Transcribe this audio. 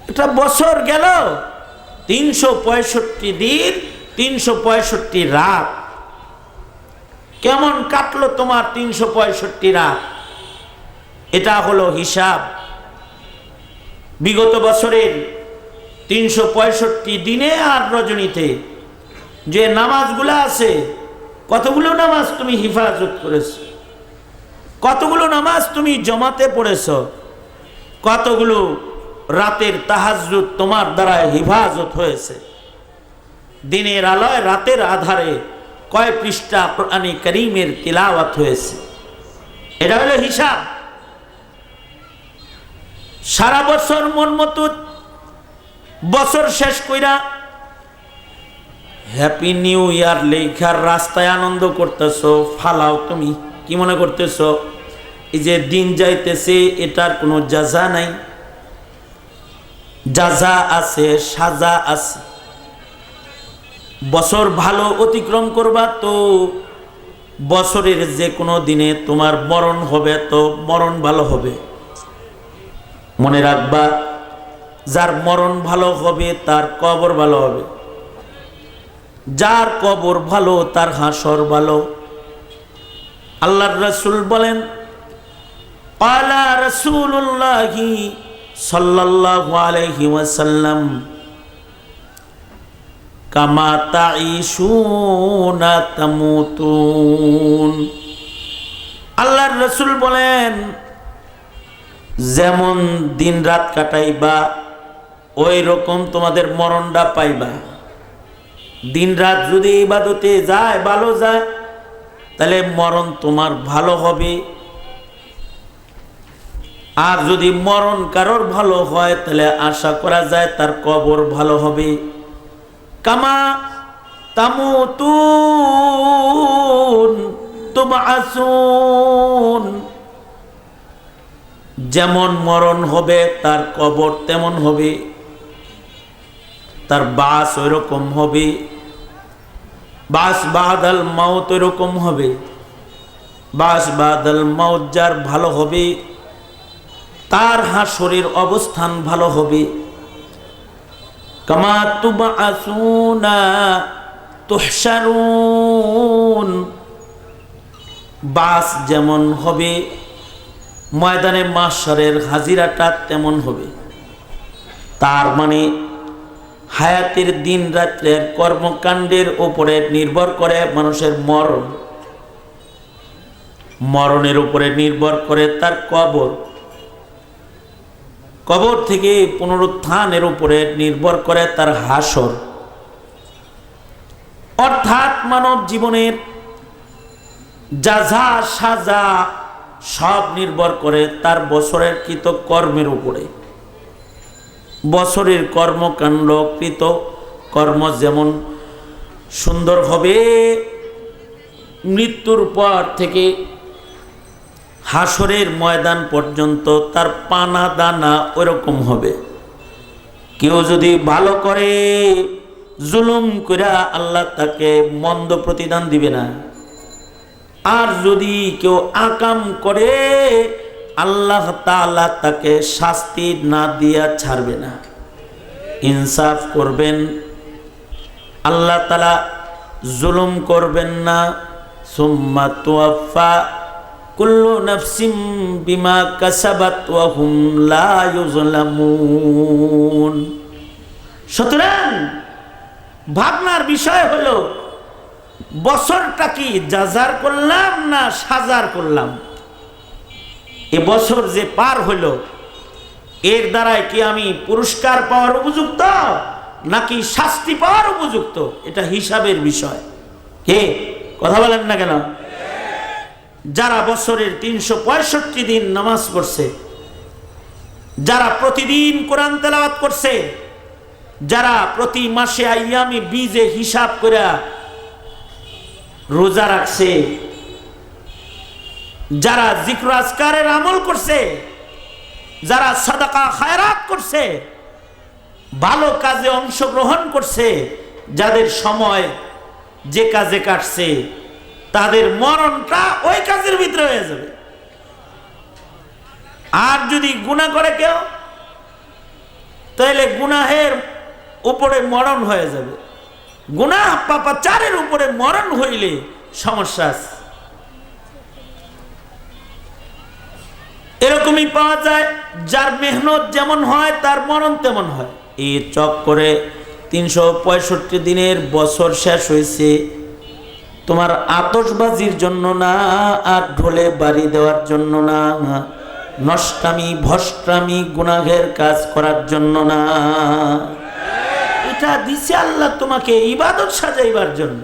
একটা বছর গেল, 365 দিন, 365 রাত। কেমন কাটলো তোমার 365 রাত? এটা হলো হিসাব। বিগত বছরের 365 দিনে আর রজনীতে যে নামাজগুলো আছে, কতগুলো নামাজ তুমি হিফাজত করেছো, কতগুলো নামাজ তুমি জমাতে পড়েছো, কতগুলো রাতের তাহাজ্জুদ তোমার দ্বারা হিফাজত হয়েছে। দিনের আলোয় রাতের আধারে কয় পৃষ্ঠা কোরআনে কারীমের তিলাওয়াত হয়েছে, এটা হলো হিসাব। সারা বছর মন মতো বছর শেষ কইরা হ্যাপি নিউ ইয়ার লেখার রাস্তায় আনন্দ করতেছো, ফালাও। তুমি কি মনে করতেছো এই যে দিন যাইতেছে এটার কোনো জাযা নাই? জাযা আছে, সাজা আছে। বছর ভালো অতিক্রম করবা তো বছরের যে কোনো দিনে তোমার মরণ হবে, তো মরণ ভালো হবে। মনে রাখবা, যার মরণ ভালো হবে তার কবর ভালো হবে, যার কবর ভালো তার হাসর ভালো। আল্লাহর রাসূল বলেন, ক্বালা রাসূলুল্লাহি সাল্লাল্লাহু আলাইহি ওয়াসাল্লাম, কামা তাঈশুনা তামুতুন। আল্লাহর রাসূল বলেন, যেমন দিন রাত কাটাইবা ওই রকম তোমাদের মরণটা পাইবা। দিন রাত যদি ইবাদতে যায়, ভালো যায়, তাহলে মরণ তোমার ভালো হবে। আর যদি মরণ কারোর ভালো হয় তাহলে আশা করা যায় তার কবর ভালো হবে। কামা তামুতুন তুবআসুন, যেমন মরণ হবে তার কবর তেমন হবে, তার বাস ওই রকম হবে। বাস বাদাল মাউত ওই রকম হবে। বাস বাদাল মাউত যার ভালো হবে তার হাসরের অবস্থান ভালো হবে। কামা তুবআসুনা তুহশারুন, বাস যেমন হবে ময়দানে মাহশরের হাজিরাটা তেমন হবে। তার মানে হায়াতের দিন রাত্রের কর্মকাণ্ডের উপরে নির্ভর করে মানুষের মরণ, মরণের উপরে নির্ভর করে তার কবর, কবর থেকে পুনরুত্থানের উপরে নির্ভর করে তার হাসর। অর্থাৎ মানব জীবনের জাযা সাজা সব নির্ভর করে তার বছরের কৃত কর্মের উপরে। বছরের কর্মকাণ্ড কৃত কর্ম যেমন সুন্দর হবে, মৃত্যুর পর থেকে হাসরের ময়দান পর্যন্ত তার পানা দানা ওইরকম হবে। কেউ যদি ভালো করে, জুলুম করে আল্লাহ তাকে মন্দ প্রতিদান দিবে না। আর যদি কেউ আকাম করে আল্লাহ তাআলা তাকে শাস্তি না দিয়া ছাড়বে না। ইনসাফ করবেন, আল্লাহ তাআলা জুলুম করবেন না। সুম্মা তুওয়াফা কুল্লু নাফসিম বিমা কাসাবাত ওয়া হুম লা ইউজলামুন। সুতরাং ভাবনার বিষয় হলো বছরটা কি জাজার করলাম না সাজার করলাম? এ বছর যে পার হলো এর দ্বারাই কি আমি পুরস্কার পাওয়ার উপযুক্ত নাকি শাস্তি পাওয়ার উপযুক্ত? এটা হিসাবের বিষয়। কে কথা বলেন না কেন? যারা বছরের 365 দিন নামাজ পড়ছে, যারা প্রতিদিন কোরআন তেলাওয়াত করছে, যারা প্রতি মাসে আইয়ামে বীজে হিসাব করে রোজা রাখছে, যারা জিক্র আজকারের আমল করছে, যারা সাদাকা খায়রাত করছে, ভালো কাজে অংশগ্রহণ করছে, যাদের সময় যে কাজে কাটছে তাদের মরণটা ওই কাজের ভিতরে হয়ে যাবে। আর যদি গুনাহ করে কেউ, তাহলে গুনাহের উপরে মরণ হয়ে যাবে। গুনাহ পাপাচারের উপরে মরণ হইলে সমস্যা আছে। এরকমই পাওয়া যায়, যার মেহনত যেমন হয় তার মরণ তেমন হয়। এই চক্করে 365 দিনের বছর শেষ হয়েছে তোমার আতশবাজির জন্য না, আর ঢোলে বাড়ি দেওয়ার জন্য না, নষ্টামি ভষ্টামি গুনাহের কাজ করার জন্য না। এটা দিছে আল্লাহ তোমাকে ইবাদত সাজাইবার জন্য।